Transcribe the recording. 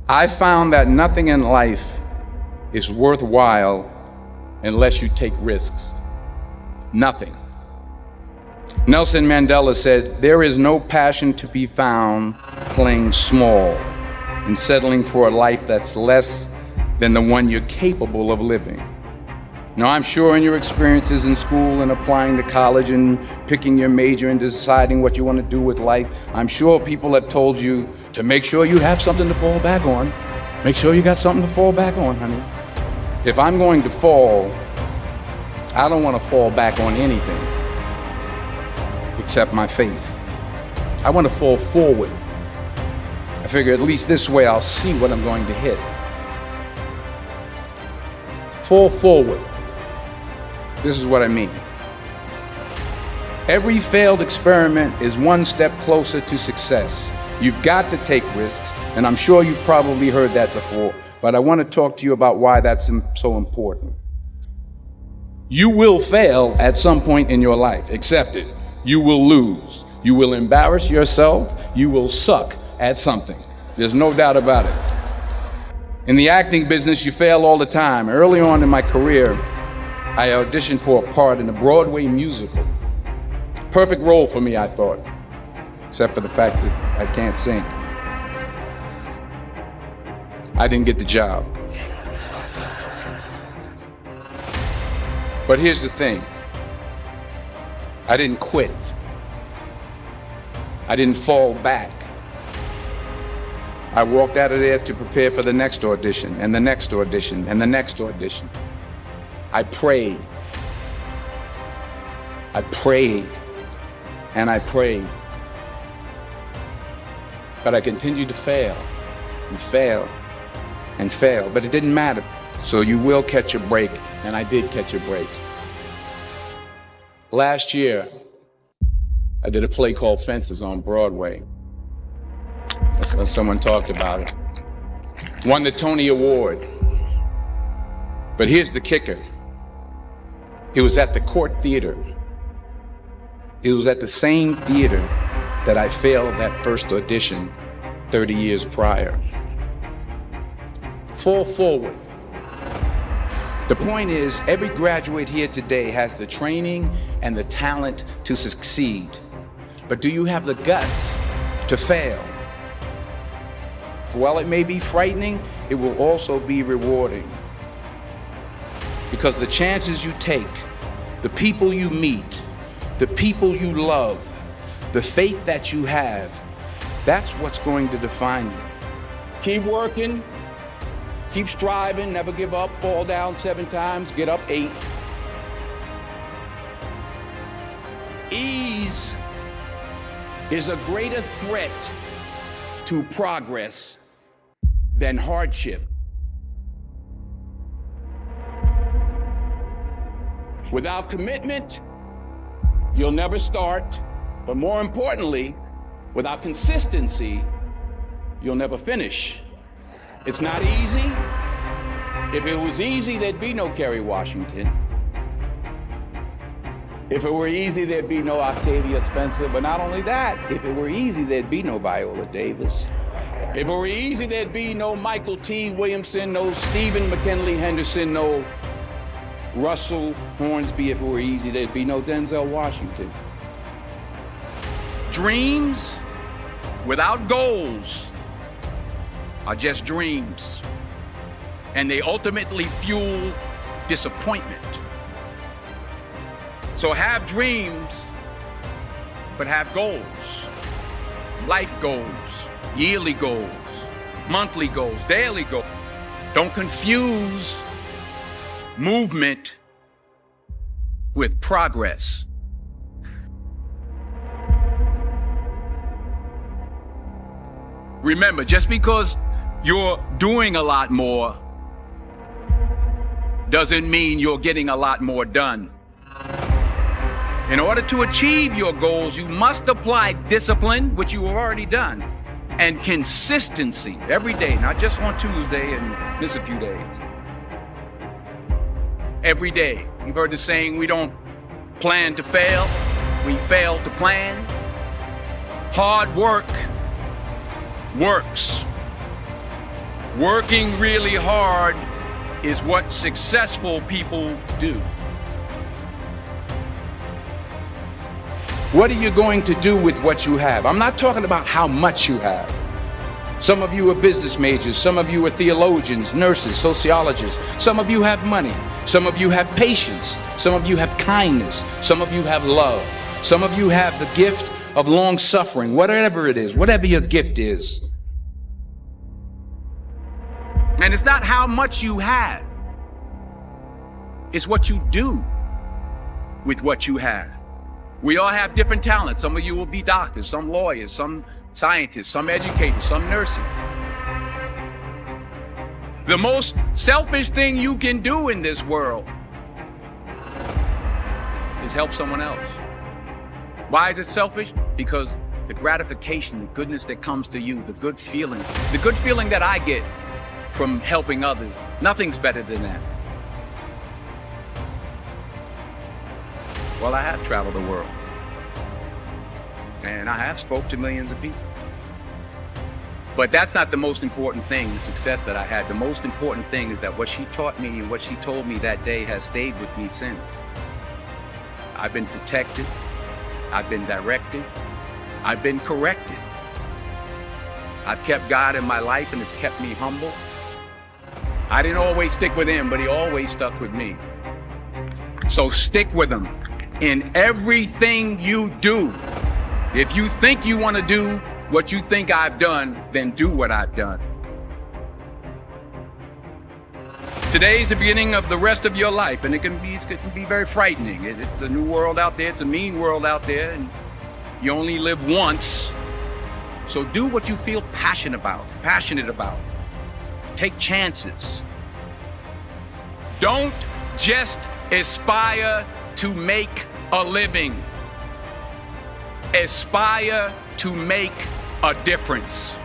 I found that nothing in life is worthwhile unless you take risks. Nothing. Nelson Mandela said, "There is no passion to be found playing small and settling for a life that's less than the one you're capable of living." Now, I'm sure in your experiences in school and applying to college and picking your major and deciding what you want to do with life, I'm sure people have told you to make sure you have something to fall back on. Make sure you got something to fall back on, honey. If I'm going to fall, I don't want to fall back on anything except my faith. I want to fall forward. I figure at least this way I'll see what I'm going to hit. Fall forward. This is what I mean. Every failed experiment is one step closer to success. You've got to take risks, and I'm sure you've probably heard that before, but I want to talk to you about why that's so important. You will fail at some point in your life. Accept it. You will lose. You will embarrass yourself. You will suck at something. There's no doubt about it. In the acting business, you fail all the time. Early on in my career, I auditioned for a part in a Broadway musical. Perfect role for me, I thought, except for the fact that I can't sing. I didn't get the job. But here's the thing. I didn't quit. I didn't fall back. I walked out of there to prepare for the next audition, and the next audition, and the next audition. I prayed. I prayed, and I prayed. But I continued to fail, and fail, and fail, but it didn't matter. So you will catch a break, and I did catch a break. Last year, I did a play called Fences on Broadway. Someone talked about it. Won the Tony Award. But here's the kicker. It was at the Court Theater. It was at the same theater that I failed that first audition 30 years prior. Fall forward. The point is, every graduate here today has the training and the talent to succeed. But do you have the guts to fail? While it may be frightening, it will also be rewarding. Because the chances you take, the people you meet, the people you love, the faith that you have, that's what's going to define you. Keep working, keep striving, never give up, fall down 7 times, get up 8. Ease is a greater threat to progress than hardship. Without commitment, you'll never start, but more importantly, without consistency, you'll never finish. It's not easy. If it was easy, there'd be no Kerry Washington. If it were easy, there'd be no Octavia Spencer. But not only that, if it were easy, there'd be no Viola Davis. If it were easy, there'd be no Michael T. Williamson, no Stephen McKinley Henderson, no Russell Hornsby. If it were easy, there'd be no Denzel Washington. Dreams without goals are just dreams, and they ultimately fuel disappointment. So have dreams, but have goals. Life goals, yearly goals, monthly goals, daily goals. Don't confuse movement with progress. Remember, just because you're doing a lot more doesn't mean you're getting a lot more done. In order to achieve your goals, you must apply discipline, which you have already done, and consistency every day, not just on Tuesday and miss a few days. Every day. You've heard the saying, we don't plan to fail, we fail to plan. Hard work works. Working really hard is what successful people do. What are you going to do with what you have? I'm not talking about how much you have. Some of you are business majors, some of you are theologians, nurses, sociologists. Some of you have money, some of you have patience, some of you have kindness, some of you have love, some of you have the gift of long suffering, whatever it is, whatever your gift is. And it's not how much you have, it's what you do with what you have. We all have different talents. Some of you will be doctors, some lawyers, some scientists, some educators, some nurses. The most selfish thing you can do in this world is help someone else. Why is it selfish? Because the gratification, the goodness that comes to you, the good feeling that I get from helping others, nothing's better than that. Well, I have traveled the world, and I have spoke to millions of people. But that's not the most important thing, the success that I had. The most important thing is that what she taught me and what she told me that day has stayed with me since. I've been protected, I've been directed, I've been corrected. I've kept God in my life, and it's kept me humble. I didn't always stick with him, but he always stuck with me. So stick with him in everything you do. If you think you want to do what you think I've done, then do what I've done. Today's the beginning of the rest of your life, and it can be very frightening. It's a new world out there. It's a mean world out there, and you only live once. So do what you feel passionate about. Take chances. Don't just aspire to make a living. Aspire to make a difference.